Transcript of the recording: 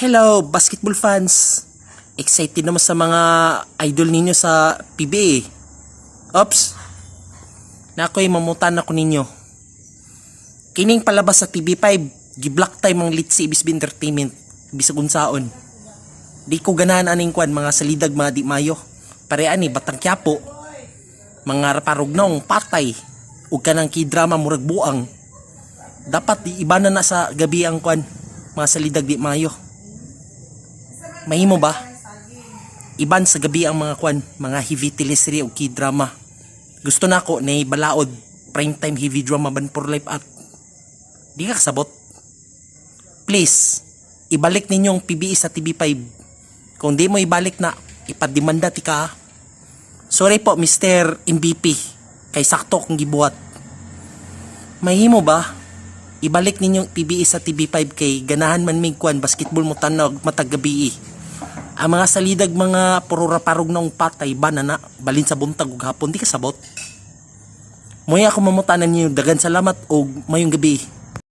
Hello, basketball fans! Excited naman sa mga idol ninyo sa PBA. Ops! Nakoy mamutan ako ninyo. Kining palabas sa TV5, gi-block time ang Litsi Ibisbi Entertainment, bisag unsaon. Di ko ganahan aning kwan, mga salidag mga di mayo. Parean ni Batang Quiapo, mga raparugnong patay, ug kanang kidrama murag buang. Dapat di iba na sa gabi ang kwan, mga salidag di mayo. Mahimo ba? Iban sa gabi ang mga kwan, mga heavy teleserye o k-drama. Gusto na ako na balaod, prime time heavy drama ban for life at di ka kasabot. Please, ibalik ninyong PBE sa TV5. Kung di mo ibalik na, ipadimanda ti ka. Sorry po Mr. MVP, kay sakto kong gibuhat. Mahimo ba? Ibalik ninyong PBE sa TV5 kay ganahan man mig kwan basketball mo tanaw matag gabi. Ang mga salidag mga puro raparog ng patay banana balin sa buntag ug hapon di kasabot. Moy ako mamutanan niyo dagan salamat og mayong gabi.